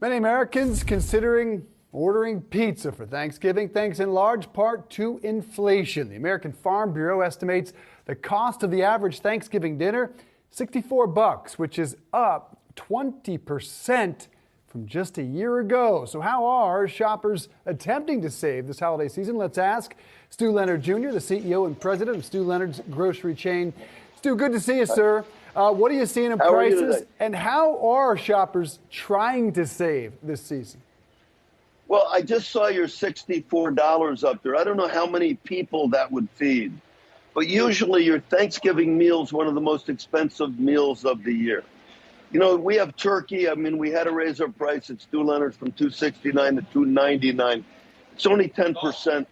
Many Americans considering ordering pizza for Thanksgiving, thanks in large part to inflation. The American Farm Bureau estimates the cost of the average Thanksgiving dinner, $64, which is up 20% from just a year ago. So how are shoppers attempting to save this holiday season? Let's ask Stu Leonard Jr., the CEO and president of Stu Leonard's grocery chain. Stu, good to see you, sir. What are you seeing in prices, and how are shoppers trying to save this season? Well, I just saw your $64 up there. I don't know how many people that would feed, but usually your Thanksgiving meal is one of the most expensive meals of the year. You know, we have turkey. I mean, we had to raise our price at Stu Leonard's from $269 to $299. It's only 10%.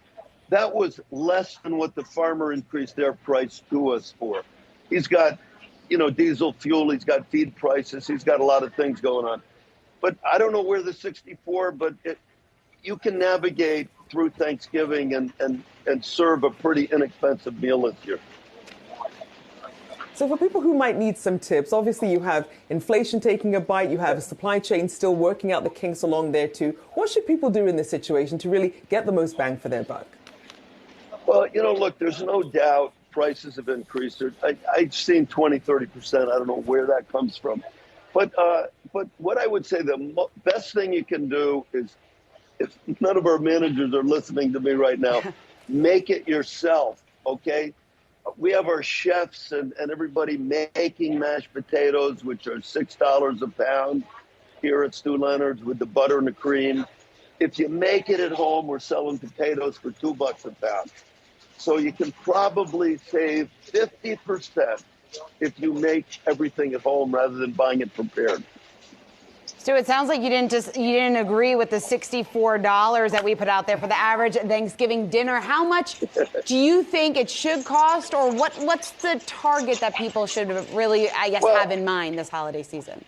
That was less than what the farmer increased their price to us for. He's got, you know, diesel fuel. He's got feed prices. He's got a lot of things going on. But I don't know where the 64, but you can navigate through Thanksgiving and serve a pretty inexpensive meal this year. So for people who might need some tips, obviously you have inflation taking a bite, you have a supply chain still working out the kinks along there too. What should people do in this situation to really get the most bang for their buck? Well, you know, look, there's no doubt prices have increased. I've seen 20, 30%. I don't know where that comes from. But what I would say the best thing you can do is, if none of our managers are listening to me right now, make it yourself, okay? We have our chefs and everybody making mashed potatoes, which are $6 a pound here at Stu Leonard's with the butter and the cream. If you make it at home, we're selling potatoes for $2 a pound. So you can probably save 50% if you make everything at home rather than buying it prepared. Stu, it sounds like you didn't agree with the $64 that we put out there for the average Thanksgiving dinner. How much do you think it should cost, or what's the target that people should really, I guess, have in mind this holiday season?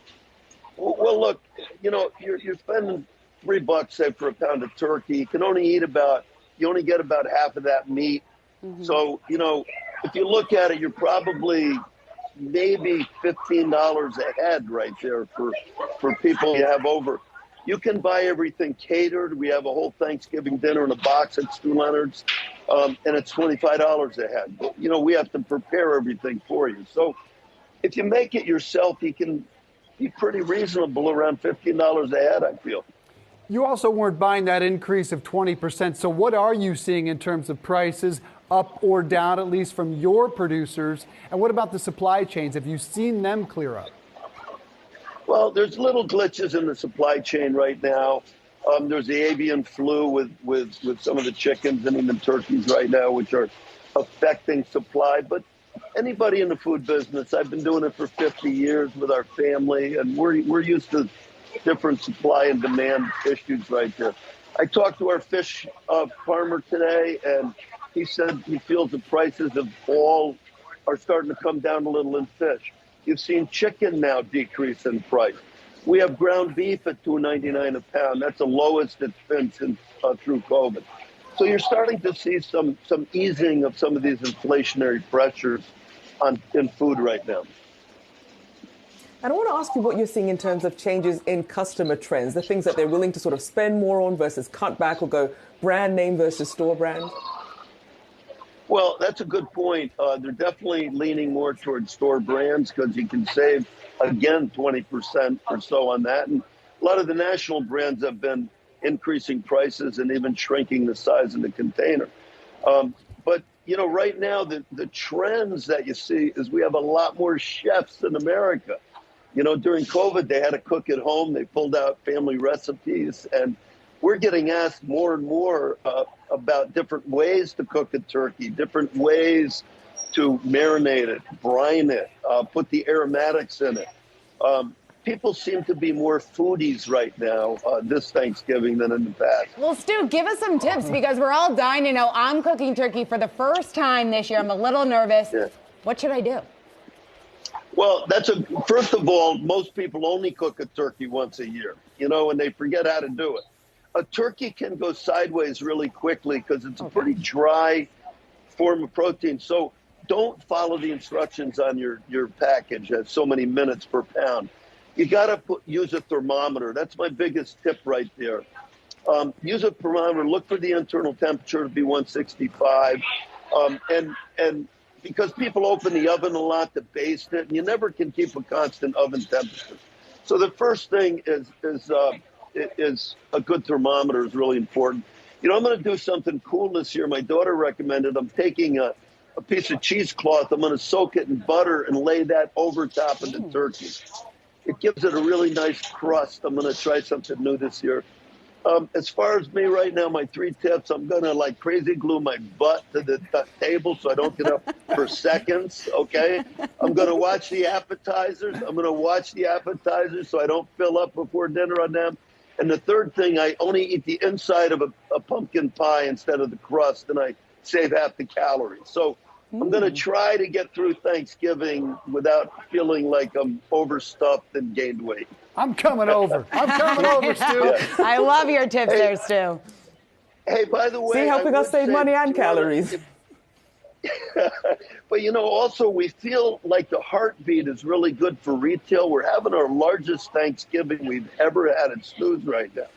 Well, look, you know, you're spending $3, say, for a pound of turkey. You can only get about half of that meat. Mm-hmm. So, you know, if you look at it, you're probably maybe $15 a head right there for people you have over. You can buy everything catered. We have a whole Thanksgiving dinner in a box at Stu Leonard's, and it's $25 a head. But, you know, we have to prepare everything for you. So if you make it yourself, you can be pretty reasonable, around $15 a head, I feel. You also weren't buying that increase of 20%. So what are you seeing in terms of prices, up or down, at least from your producers? And what about the supply chains? Have you seen them clear up? Well, there's little glitches in the supply chain right now. There's the avian flu with some of the chickens and even turkeys right now, which are affecting supply. But anybody in the food business, I've been doing it for 50 years with our family, and we're used to different supply and demand issues right there. I talked to our fish farmer today, and he said he feels the prices of all are starting to come down a little in fish. You've seen chicken now decrease in price. We have ground beef at $2.99 a pound. That's the lowest it's been since through COVID. So you're starting to see some easing of some of these inflationary pressures in food right now. And I want to ask you what you're seeing in terms of changes in customer trends, the things that they're willing to sort of spend more on versus cut back, or go brand name versus store brand. Well, that's a good point. They're definitely leaning more towards store brands because you can save, again, 20% or so on that. And a lot of the national brands have been increasing prices and even shrinking the size of the container. But, you know, right now, the trends that you see is we have a lot more chefs in America. You know, during COVID, they had to cook at home. They pulled out family recipes. And we're getting asked more and more about different ways to cook a turkey, different ways to marinate it, brine it, put the aromatics in it. People seem to be more foodies right now this Thanksgiving than in the past. Well, Stu, give us some tips, because we're all dying to know. I'm cooking turkey for the first time this year. I'm a little nervous. Yeah. What should I do? Well, first of all, most people only cook a turkey once a year, you know, and they forget how to do it. A turkey can go sideways really quickly because it's a pretty dry form of protein. So don't follow the instructions on your package at so many minutes per pound. you got to use a thermometer. That's my biggest tip right there. Use a thermometer. Look for the internal temperature to be 165, and because people open the oven a lot to baste it, and you never can keep a constant oven temperature. So the first thing is a good thermometer is really important. You know, I'm going to do something cool this year. My daughter recommended. I'm taking a piece of cheesecloth. I'm going to soak it in butter and lay that over top of the turkey. It gives it a really nice crust. I'm going to try something new this year. As far as me right now, my 3 tips, I'm going to like crazy glue my butt to the table so I don't get up for seconds, okay? I'm going to watch the appetizers. So I don't fill up before dinner on them. And the third thing, I only eat the inside of a pumpkin pie instead of the crust, and I save half the calories. So I'm going to try to get through Thanksgiving without feeling like I'm overstuffed and gained weight. I'm coming over. Stu. Yeah. I love your tips there, Stu. Hey, by the way, See, helping us save money and calories. But, you know, also we feel like the heartbeat is really good for retail. We're having our largest Thanksgiving we've ever had at Stu's right now.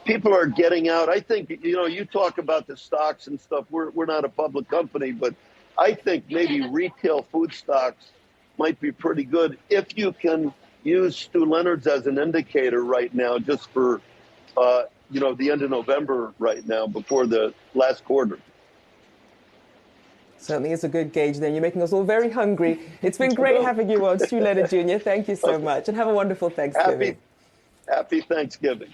People are getting out. I think, you know, you talk about the stocks and stuff. We're not a public company, but I think maybe retail food stocks might be pretty good if you can use Stu Leonard's as an indicator right now, just for, you know, the end of November right now before the last quarter. Certainly is a good gauge then. You're making us all very hungry. It's been great having you on, Stu Leonard Jr. Thank you so much, and have a wonderful Thanksgiving. Happy Thanksgiving.